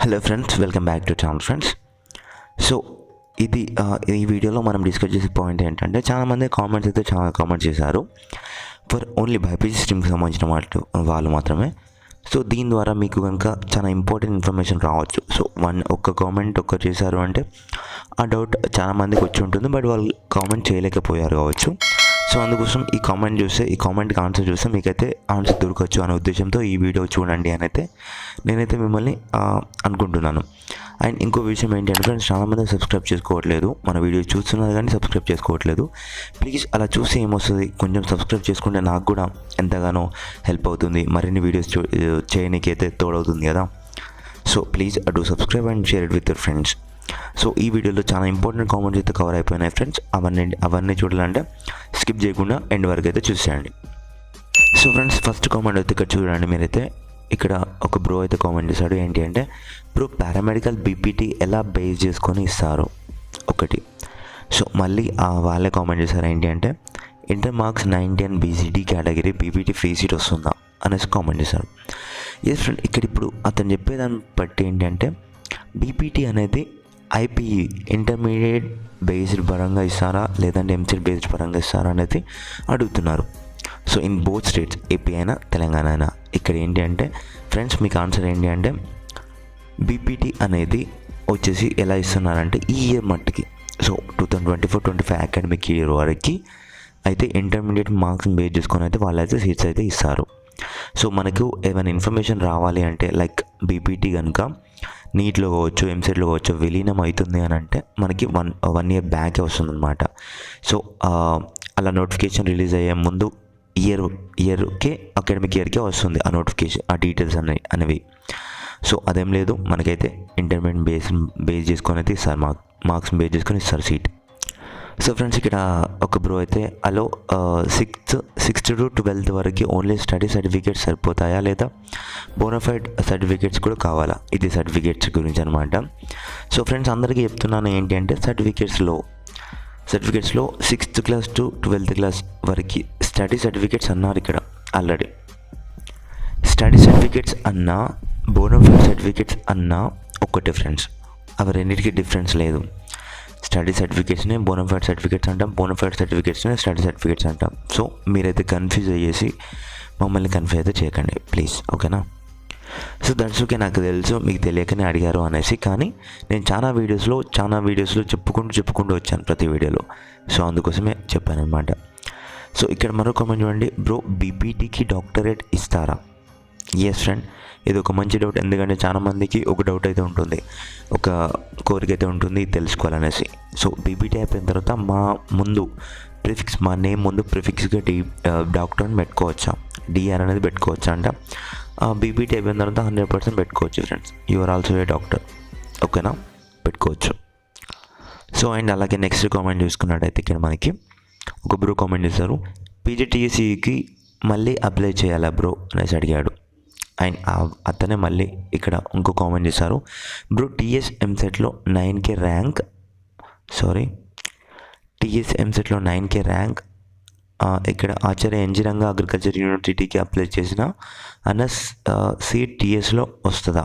Hello friends, welcome back to channel friends. So ఈ వీడియోలో మనం డిస్కస్ చేసే పాయింట్ ఏంటంటే, చాలామంది కామెంట్స్ అయితే చాలా కామెంట్స్ చేశారు ఫర్ ఓన్లీ బైపీసీ స్ట్రీమ్కి సంబంధించిన వాళ్ళు మాత్రమే. సో దీని ద్వారా మీకు కనుక చాలా ఇంపార్టెంట్ ఇన్ఫర్మేషన్ రావచ్చు. సో ఒక్క కామెంట్ చేశారు అంటే ఆ డౌట్ చాలామందికి వచ్చి ఉంటుంది, బట్ వాళ్ళు కామెంట్ చేయలేకపోయారు కావచ్చు. సో అందుకోసం ఈ కామెంట్కి ఆన్సర్ చూస్తే మీకైతే ఆన్సర్ దొరకవచ్చు అనే ఉద్దేశంతో ఈ వీడియో చూడండి అని అయితే నేనైతే మిమ్మల్ని అనుకుంటున్నాను. అండ్ ఇంకో విషయం ఏంటంటే ఫ్రెండ్స్, చాలామంది సబ్స్క్రైబ్ చేసుకోవట్లేదు, మన వీడియో చూస్తున్నారు కానీ సబ్స్క్రైబ్ చేసుకోవట్లేదు. ప్లీజ్ అలా చూసి ఏమొస్తుంది, కొంచెం సబ్స్క్రైబ్ చేసుకుంటే నాకు కూడా ఎంతగానో హెల్ప్ అవుతుంది, మరిన్ని వీడియోస్ చేయడానికి అయితే తోడవుతుంది కదా. So please do subscribe and share it with your friends. So ఈ వీడియోలో చాలా ఇంపార్టెంట్ కామెంట్స్ అయితే కవర్ అయిపోయినాయి ఫ్రెండ్స్. అవన్నీ చూడాలంటే స్కిప్ చేయకుండా ఎండ్ వరకు అయితే చూసేయండి. సో ఫ్రెండ్స్, ఫస్ట్ కామెంట్ అయితే ఇక్కడ చూడండి. మీరైతే ఇక్కడ ఒక బ్రో అయితే కామెంట్ చేశాడు. ఏంటి అంటే, బ్రో పారామెడికల్ బీపీటీ ఎలా బేస్ చేసుకొని ఇస్తారు ఒకటి. సో మళ్ళీ వాళ్ళే కామెంట్ చేశారు. ఏంటి అంటే, inter marks 90 and BCD category BPT free seat వస్తుందా అనేసి కామెంట్ చేశారు. ఎస్ ఫ్రెండ్, ఇక్కడ ఇప్పుడు అతను చెప్పేదాన్ని బట్టి ఏంటంటే, బీపీటీ అనేది ఐపీఈ ఇంటర్మీడియట్ బేస్డ్ పరంగా ఇస్తారా లేదంటే ఎంసెట్ బేస్డ్ పరంగా ఇస్తారా అనేది అడుగుతున్నారు. So in both states, AP అయినా తెలంగాణ అయినా. ఇక్కడ ఏంటి అంటే ఫ్రెండ్స్, మీకు ఆన్సర్ ఏంటి అంటే, బీపీటీ అనేది వచ్చేసి ఎలా ఇస్తున్నారంటే ఈ ఇయర్ మట్టుకి, సో 2024-25 అకాడమిక్ ఇయర్ వరకు అయితే ఇంటర్మీడియట్ మార్క్స్ బేస్ చేసుకొని అయితే వాళ్ళైతే సీట్స్ అయితే ఇస్తారు. సో మనకు ఏమైనా ఇన్ఫర్మేషన్ రావాలి అంటే, లైక్ బీపీటీ కనుక నీట్లో కావచ్చు ఎంసెట్లో కావచ్చు విలీనం అవుతుంది అని అంటే మనకి వన్ ఇయర్ బ్యాకే వస్తుందన్నమాట. సో అలా నోటిఫికేషన్ రిలీజ్ అయ్యే ముందు ఇయర్కే అకాడమిక్ ఇయర్కే వస్తుంది ఆ నోటిఫికేషన్, ఆ డీటెయిల్స్ అనేవి. సో అదేం లేదు, మనకైతే ఇంటర్మీడియట్ బేస్ చేసుకొని అయితే ఇస్తారు, మార్క్స్ బేస్ చేసుకొని ఇస్తారు సీట్. సో ఫ్రెండ్స్, ఇక్కడ ఒక బ్రో అయితే హలో, 6th to 12th వరకు ఓన్లీ స్టడీ సర్టిఫికేట్స్ సరిపోతాయా లేదా బోనఫైడ్ సర్టిఫికేట్స్ కూడా కావాలా? ఇది సర్టిఫికేట్స్ గురించి అనమాట. సో ఫ్రెండ్స్, అందరికీ చెప్తున్నాను ఏంటి అంటే, సర్టిఫికేట్స్లో 6th class to 12th class వరకు స్టడీ సర్టిఫికేట్స్ అన్నారు. ఇక్కడ ఆల్రెడీ స్టడీ సర్టిఫికేట్స్ అన్నా బోనఫైడ్ సర్టిఫికేట్స్ అన్నా ఒక్కటే ఫ్రెండ్స్, అవి రెండింటికి డిఫరెన్స్ లేదు. స్టడీ సర్టిఫికేట్స్ని బోనఫైడ్ సర్టిఫికేట్స్ అంటాం, బోనఫైడ్ సర్టిఫికేట్స్ని స్టడీ సర్టిఫికేట్స్ అంటాం. సో మీరైతే కన్ఫ్యూజ్ అయ్యేసి మమ్మల్ని కన్ఫ్యూజ్ అయితే చేయకండి ప్లీజ్, ఓకేనా? సో దట్స్ ఓకే, నాకు తెలుసు మీకు తెలియకనే అడిగారు అనేసి, కానీ నేను చాలా వీడియోస్లో చెప్పుకుంటూ వచ్చాను ప్రతి వీడియోలో. సో అందుకోసమే చెప్పాను అనమాట. సో ఇక్కడ మరో కామెంట్ చూడండి, బ్రో బీపీటీకి డాక్టరేట్ ఇస్తారా? ఎస్ ఫ్రెండ్, ఇది ఒక మంచి డౌట్. ఎందుకంటే చాలామందికి ఒక డౌట్ అయితే ఉంటుంది, ఒక కోరిక అయితే ఉంటుంది తెలుసుకోవాలనేసి. సో బీపీటీ అయిపోయిన తర్వాత మా నేమ్ ముందు ప్రిఫిక్స్గా డాక్టర్ అని పెట్టుకోవచ్చా, డిఆర్ అనేది పెట్టుకోవచ్చా అంట. బీపీటీ అయిపోయిన తర్వాత 100% పెట్టుకోవచ్చు friends, you're also a doctor, ఓకేనా? పెట్టుకోవచ్చు. సో అండ్ అలాగే నెక్స్ట్ కామెంట్ చూసుకున్నట్టయితే ఇక్కడ మనకి ఒక బ్రో కామెంట్ చేశారు, పీజీటీసీకి మళ్ళీ అప్లై చేయాలా బ్రో అనేసి అడిగాడు. అండ్ అతనే మళ్ళీ ఇక్కడ ఇంకో కామెంట్ చేశారు, బ్రో టీఎస్ ఎంసెట్లో 9K ర్యాంక్ ఇక్కడ ఆచార్య ఎన్జీ రంగా అగ్రికల్చర్ యూనివర్సిటీకి అప్లై చేసిన అన్న సీట్ టీఎస్లో వస్తుందా?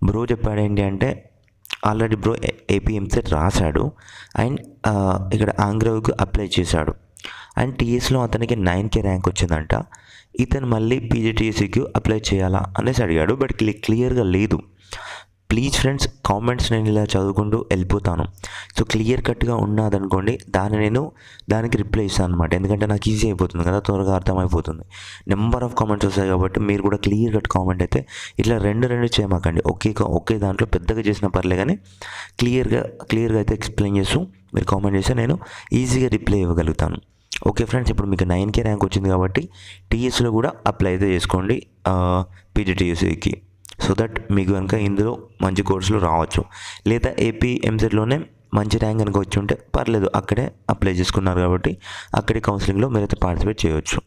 బ్రో చెప్పాడు ఏంటి అంటే, ఆల్రెడీ బ్రో ఏపీ ఎంసెట్ రాశాడు అండ్ ఇక్కడ ఆంగ్రవ్కి అప్లై చేశాడు అండ్ టీఎస్లో అతనికి 9K ర్యాంక్ వచ్చిందంట. ఇతను మళ్ళీ పీజీటీఎస్సీకి అప్లై చేయాలా అనేసి అడిగాడు, బట్ క్లియర్గా లేదు. ప్లీజ్ ఫ్రెండ్స్, కామెంట్స్ నేను ఇలా చదువుకుంటూ వెళ్ళిపోతాను. సో క్లియర్ కట్గా ఉన్నదనుకోండి, దానికి రిప్లై ఇస్తాను అనమాట. ఎందుకంటే నాకు ఈజీ అయిపోతుంది కదా, త్వరగా అర్థమైపోతుంది. నెంబర్ ఆఫ్ కామెంట్స్ వస్తాయి కాబట్టి మీరు కూడా క్లియర్ కట్ కామెంట్ అయితే ఇట్లా రెండు చేయమాకండి. ఒకే దాంట్లో పెద్దగా చేసిన పర్లే, కానీ క్లియర్గా అయితే ఎక్స్ప్లెయిన్ చేస్తూ మీరు కామెంట్ చేస్తే నేను ఈజీగా రిప్లై ఇవ్వగలుగుతాను. ఓకే ఫ్రెండ్స్, ఇప్పుడు మీకు 9K ర్యాంక్ వచ్చింది కాబట్టి టీఎస్లో కూడా అప్లై అయితే చేసుకోండి పీజీటీఎస్సీకి. సో దట్ మీకు కనుక ఇందులో మంచి కోర్సులు రావచ్చు. లేదా ఏపీ ఎంసెట్లోనే మంచి ర్యాంక్ కనుక వచ్చి ఉంటే పర్లేదు, అక్కడే అప్లై చేసుకున్నారు కాబట్టి అక్కడే కౌన్సిలింగ్లో మీరైతే పార్టిసిపేట్ చేయవచ్చు.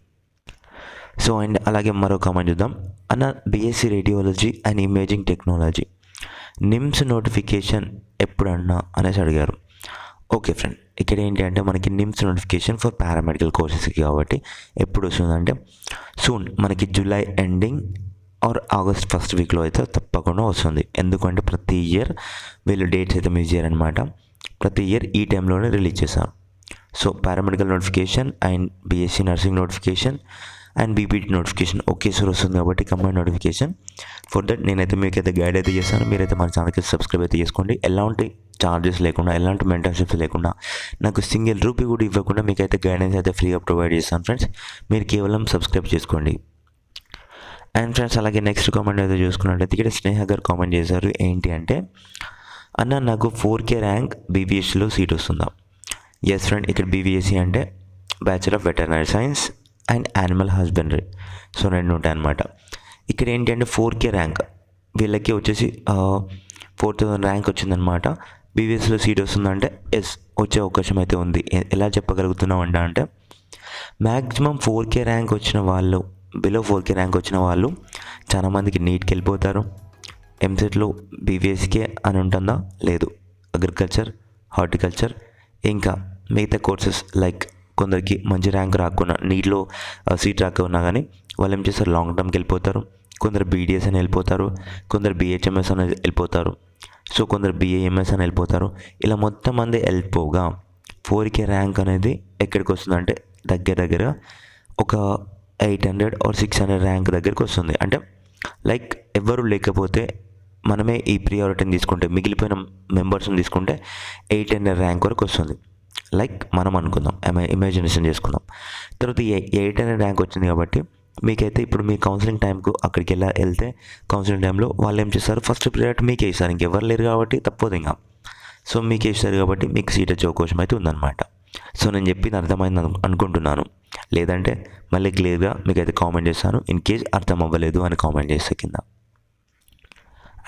సో అండ్ అలాగే మరో కామెంట్ చూద్దాం. అన్న BSc radiology and imaging technology NIMS notification ఎప్పుడన్నా అనేసి అడిగారు. ఓకే ఫ్రెండ్, ఇక్కడ ఏంటి అంటే మనకి నిమ్స్ నోటిఫికేషన్ ఫర్ పారామెడికల్ కోర్సెస్కి కాబట్టి ఎప్పుడు వస్తుందంటే సూన్, మనకి July ending or August first వీక్లో అయితే తప్పకుండా వస్తుంది. ఎందుకంటే ప్రతి ఇయర్ వీళ్ళు డేట్స్ అయితే మిస్ చేయరనమాట. ప్రతి ఇయర్ ఈ టైంలోనే రిలీజ్ చేశారు. So paramedical notification and BSc nursing notification and BPT notification ఒకేసారి వస్తుంది కాబట్టి కంబైన్ నోటిఫికేషన్. ఫర్ దట్ నేనైతే మీకైతే గైడ్ అయితే చేస్తాను. మీరైతే మన ఛానల్కి సబ్స్క్రైబ్ అయితే చేసుకోండి. ఎలాంటి చార్జెస్ లేకుండా, ఎలాంటి మెంటర్షిప్స్ లేకుండా, నాకు సింగిల్ రూపీ కూడా ఇవ్వకుండా మీకైతే గైడెన్స్ అయితే ఫ్రీగా ప్రొవైడ్ చేస్తాను ఫ్రెండ్స్. మీరు కేవలం సబ్స్క్రైబ్ చేసుకోండి. అండ్ ఫ్రెండ్స్ అలాగే నెక్స్ట్ కామెంట్ అయితే చూసుకున్నట్లయితే ఇక్కడ స్నేహ గారు కామెంట్ చేశారు. ఏంటి అంటే, అన్న నాకు 4K ర్యాంక్ బీబీఎస్సీలో సీట్ వస్తుందా? ఎస్ ఫ్రెండ్, ఇక్కడ బీబీఎస్సీ అంటే bachelor of veterinary science and animal husbandry. So రెండు ఉంటాయి అన్నమాట. ఇక్కడ ఏంటి అంటే 4K ర్యాంక్ వీళ్ళకి వచ్చేసి 4000 ర్యాంక్ వచ్చిందనమాట. బీబీఎస్సీలో సీట్ వస్తుందంటే ఎస్, వచ్చే అవకాశం అయితే ఉంది. ఎలా చెప్పగలుగుతున్నాం అంటే మ్యాక్సిమం 4K ర్యాంక్ వచ్చిన వాళ్ళు, బిలో 4K ర్యాంక్ వచ్చిన వాళ్ళు చాలామందికి నీట్కి వెళ్ళిపోతారు. ఎంసెట్లో బీబీఎస్సీకే అని ఉంటుందా? లేదు. అగ్రికల్చర్, హార్టికల్చర్, ఇంకా మిగతా కోర్సెస్ లైక్ కొందరికి మంచి ర్యాంక్ రాకున్నా, నీట్లో సీట్ రాకున్నా కానీ వాళ్ళు ఏం చేస్తారు, లాంగ్ టర్మ్కి వెళ్ళిపోతారు. కొందరు బీడీఎస్ అని వెళ్ళిపోతారు, కొందరు బీహెచ్ఎంఎస్ అని వెళ్ళిపోతారు, సో కొందరు బీఏఎంఎస్ అని వెళ్ళిపోతారు. ఇలా మొత్తం మంది వెళ్ళిపోగా 4K ర్యాంక్ అనేది ఎక్కడికి వస్తుందంటే దగ్గర ఒక 800 ఆర్ 600 ర్యాంక్ దగ్గరికి వస్తుంది. అంటే లైక్ ఎవరు లేకపోతే మనమే ఈ ప్రియారిటీని తీసుకుంటే, మిగిలిపోయిన మెంబర్స్ని తీసుకుంటే 800 ర్యాంక్ వరకు వస్తుంది. లైక్ మనం అనుకుందాం, ఇమాజినేషన్ చేసుకుందాం. తర్వాత 800 ర్యాంక్ వచ్చింది కాబట్టి మీకైతే ఇప్పుడు మీ కౌన్సిలింగ్ టైంకు అక్కడికి వెళ్తే కౌన్సిలింగ్ టైంలో వాళ్ళు ఏం చేస్తారు, ఫస్ట్ ప్రియారిటీ మీకే ఇస్తారు. ఇంకెవరు లేరు కాబట్టి తప్పదు ఇంకా. సో మీకే ఇస్తారు కాబట్టి మీకు సీట్ వచ్చే అవకాశం అయితే ఉందన్నమాట. సో నేను చెప్పింది అర్థమైంది అనుకుంటున్నాను. లేదంటే మళ్ళీ క్లియర్గా మీకైతే కామెంట్ చేస్తాను. ఇన్ కేస్ అర్థం అవ్వలేదు అని కామెంట్ చేస్తే కింద.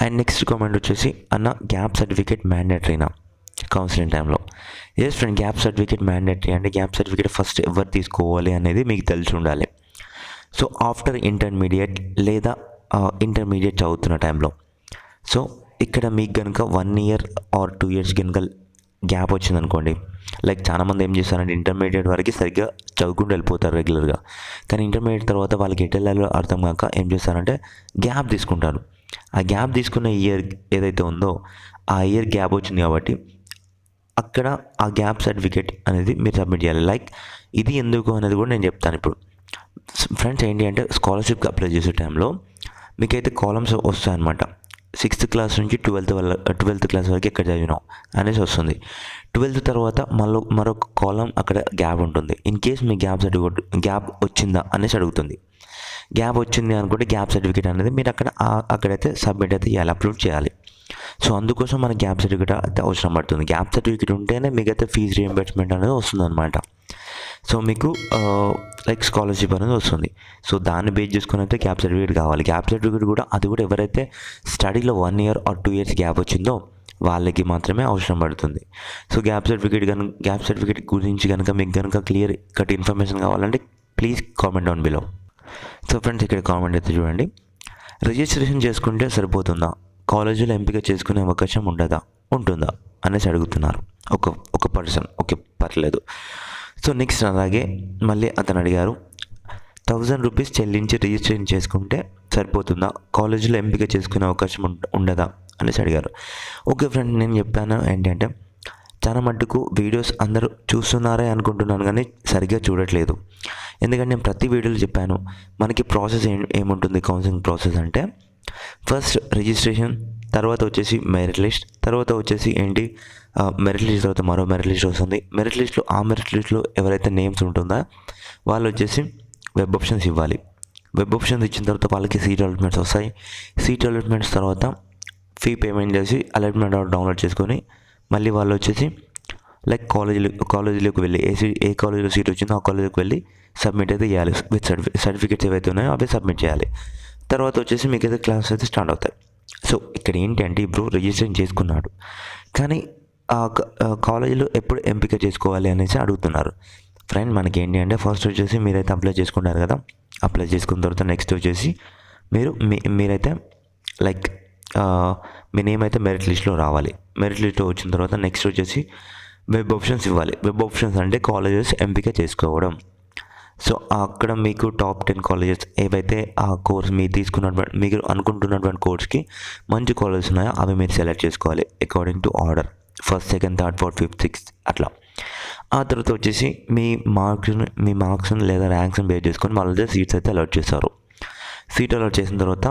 అండ్ నెక్స్ట్ కామెంట్ వచ్చేసి, అన్న గ్యాప్ సర్టిఫికేట్ మ్యాండేటరీనా కౌన్సిలింగ్ టైంలో? Yes friend, gap certificate mandatory. అంటే గ్యాప్ సర్టిఫికేట్ ఫస్ట్ ఎవరు తీసుకోవాలి అనేది మీకు తెలిసి ఉండాలి. సో ఆఫ్టర్ ఇంటర్మీడియట్ లేదా ఇంటర్మీడియట్ చదువుతున్న టైంలో, సో ఇక్కడ మీకు కనుక 1 year ఆర్ 2 years కనుక గ్యాప్ వచ్చిందనుకోండి, లైక్ చాలామంది ఏం చేస్తారంటే ఇంటర్మీడియట్ వరకు సరిగ్గా చదువుకుంటూ వెళ్ళిపోతారు రెగ్యులర్గా. కానీ ఇంటర్మీడియట్ తర్వాత వాళ్ళకి ఎటు వెళ్ళాలో అర్థం కాక ఏం చేస్తారంటే గ్యాప్ తీసుకుంటారు. ఆ గ్యాప్ తీసుకున్న ఇయర్ ఏదైతే ఉందో ఆ ఇయర్ గ్యాప్ వచ్చింది కాబట్టి అక్కడ ఆ గ్యాప్ సర్టిఫికేట్ అనేది మీరు సబ్మిట్ చేయాలి. లైక్ ఇది ఎందుకు అనేది కూడా నేను చెప్తాను ఇప్పుడు. ఫ్రెండ్స్ ఏంటి అంటే స్కాలర్షిప్కి అప్లై చేసే టైంలో మీకైతే కాలమ్స్ వస్తాయన్నమాట. 6th క్లాస్ నుంచి 12th క్లాస్ వరకు ఎక్కడ చదివినాం అనేసి వస్తుంది. 12th తర్వాత మరొక కాలం అక్కడ గ్యాప్ ఉంటుంది. ఇన్ కేస్ మీ గ్యాప్ వచ్చిందా అనేసి అడుగుతుంది. గ్యాప్ వచ్చింది అనుకుంటే గ్యాప్ సర్టిఫికేట్ అనేది మీరు అక్కడైతే సబ్మిట్ అయితే చేయాలి, అప్లోడ్ చేయాలి. సో అందుకోసం మన గ్యాప్ సర్టిఫికేట్ అయితే అవసరం పడుతుంది. గ్యాప్ సర్టిఫికేట్ ఉంటేనే మీకైతే ఫీజు రీఎంబర్స్మెంట్ అనేది వస్తుంది అనమాట. సో మీకు లైక్ స్కాలర్షిప్ అనేది వస్తుంది. సో దాన్ని బేస్ చేసుకుని అయితే గ్యాప్ సర్టిఫికేట్ కావాలి. గ్యాప్ సర్టిఫికేట్ కూడా అది కూడా ఎవరైతే స్టడీలో 1 year ఆర్ 2 years గ్యాప్ వచ్చిందో వాళ్ళకి మాత్రమే అవసరం పడుతుంది. సో గ్యాప్ సర్టిఫికేట్ గురించి కనుక మీకు కనుక క్లియర్ కట్ ఇన్ఫర్మేషన్ కావాలంటే please comment down below. So friends ఇక్కడ కామెంట్ అయితే చూడండి, రిజిస్ట్రేషన్ చేసుకుంటే సరిపోతుందా, కాలేజీలో ఎంపిక చేసుకునే అవకాశం ఉంటుందా అనేసి అడుగుతున్నారు ఒక పర్సన్. ఓకే, పర్లేదు. సో నెక్స్ట్ అలాగే మళ్ళీ అతను అడిగారు, 1000 రూపీస్ చెల్లించి రిజిస్ట్రేషన్ చేసుకుంటే సరిపోతుందా, కాలేజీలో ఎంపిక చేసుకునే అవకాశం ఉండదా అనేసి అడిగారు. ఓకే ఫ్రెండ్, నేను చెప్పాను ఏంటంటే చాలా మట్టుకు వీడియోస్ అందరూ చూస్తున్నారే అనుకుంటున్నాను కానీ సరిగ్గా చూడట్లేదు. ఎందుకంటే నేను ప్రతి వీడియోలో చెప్పాను మనకి ప్రాసెస్ ఏముంటుంది. కౌన్సిలింగ్ ప్రాసెస్ అంటే ఫస్ట్ రిజిస్ట్రేషన్, తర్వాత వచ్చేసి మెరిట్ లిస్ట్, తర్వాత వచ్చేసి ఏంటి మెరిట్ లిస్ట్ తర్వాత మరో మెరిట్ లిస్ట్ వస్తుంది. మెరిట్ లిస్ట్లో ఎవరైతే నేమ్స్ ఉంటుందో వాళ్ళు వచ్చేసి వెబ్ ఆప్షన్స్ ఇవ్వాలి. వెబ్ ఆప్షన్స్ ఇచ్చిన తర్వాత వాళ్ళకి సీట్ అలాట్మెంట్స్ వస్తాయి. సీట్ అలాట్మెంట్స్ తర్వాత ఫీ పేమెంట్ చేసి అలాట్మెంట్ డౌన్లోడ్ చేసుకొని మళ్ళీ వాళ్ళు వచ్చేసి లైక్ కాలేజీలోకి వెళ్ళి ఏ కాలేజీలో సీట్ వచ్చిందో ఆ కాలేజీకి వెళ్ళి సబ్మిట్ అయితే చేయాలి. విత్ సర్టిఫికేట్స్ ఏవైతే ఉన్నాయో అవి సబ్మిట్ చేయాలి. తర్వాత వచ్చేసి మీకు అయితే క్లాస్ అయితే స్టార్ట్ అవుతాయి. సో ఇక్కడ ఏంటి అంటే ఇప్పుడు రిజిస్ట్రేషన్ చేసుకున్నాడు కానీ ఆ కాలేజీలో ఎప్పుడు ఎంపిక చేసుకోవాలి అనేసి అడుగుతున్నారు. ఫ్రెండ్ మనకి ఏంటి అంటే ఫస్ట్ వచ్చేసి మీరైతే అప్లై చేసుకుంటారు కదా, అప్లై చేసుకున్న తర్వాత నెక్స్ట్ వచ్చేసి మీరైతే లైక్ మీ నేమ్ అయితే మెరిట్ లిస్ట్లో రావాలి. మెరిట్ లిస్ట్లో వచ్చిన తర్వాత నెక్స్ట్ వచ్చేసి వెబ్ ఆప్షన్స్ ఇవ్వాలి. వెబ్ ఆప్షన్స్ అంటే కాలేజెస్ ఎంపిక చేసుకోవడం. సో అక్కడ మీకు టాప్ 10 కాలేజెస్ ఏవైతే ఆ కోర్స్ మీరు తీసుకున్నటువంటి మీరు అనుకుంటున్నటువంటి కోర్స్కి మంచి కాలేజెస్ ఉన్నాయో అవి మీరు సెలెక్ట్ చేసుకోవాలి according to order, first, second, third, fourth, fifth, sixth అట్లా. ఆ తర్వాత వచ్చేసి మీ మార్క్స్ని లేదా ర్యాంక్స్ని బేస్ చేసుకొని వాళ్ళైతే సీట్స్ అయితే అలాట్ చేస్తారు. సీట్ అలాట్ చేసిన తర్వాత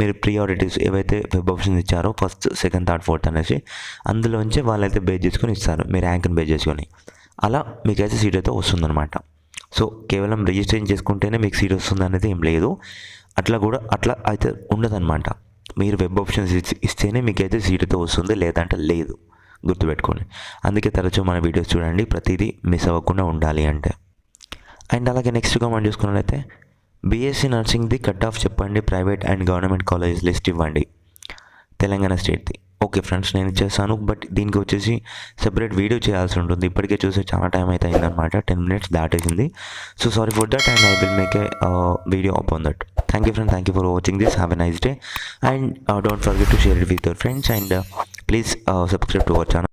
మీరు ప్రియారిటీస్ ఏవైతే వెబ్ ఆప్షన్స్ ఇచ్చారో ఫస్ట్, సెకండ్, థర్డ్, ఫోర్త్ అనేసి అందులోంచి వాళ్ళైతే బేస్ చేసుకొని ఇస్తారు మీ ర్యాంక్ని బేస్ చేసుకొని. అలా మీకైతే సీట్ అయితే వస్తుందన్నమాట. సో కేవలం రిజిస్ట్రేషన్ చేసుకుంటేనే మీకు సీట్ వస్తుంది అనేది ఏం లేదు, అట్లా అయితే ఉండదన్నమాట. మీరు వెబ్ ఆప్షన్స్ ఇస్తేనే మీకైతే సీట్ అయితే వస్తుంది, లేదంటే లేదు, గుర్తుపెట్టుకోండి. అందుకే తరచూ మన వీడియోస్ చూడండి, ప్రతిదీ మిస్ అవ్వకుండా ఉండాలి అంటే. అండ్ అలాగే నెక్స్ట్ కామెంట్ చూసుకున్నట్లయితే బీఎస్సీ నర్సింగ్ది కట్ ఆఫ్ చెప్పండి, private and government college list ఇవ్వండి తెలంగాణ స్టేట్ది. ఓకే ఫ్రెండ్స్, నేను ఇచ్చేస్తాను, బట్ దీనికి వచ్చేసి సెపరేట్ వీడియో చేయాల్సి ఉంటుంది. ఇప్పటికే చూసే చాలా టైం అయితే అయిందనమాట, 10 minutes దాటేసింది. So sorry for that, and I will make a video upon that. Thank you friends, thank you for watching this, have a nice day, and don't forget to share it with your friends, and please subscribe to our channel.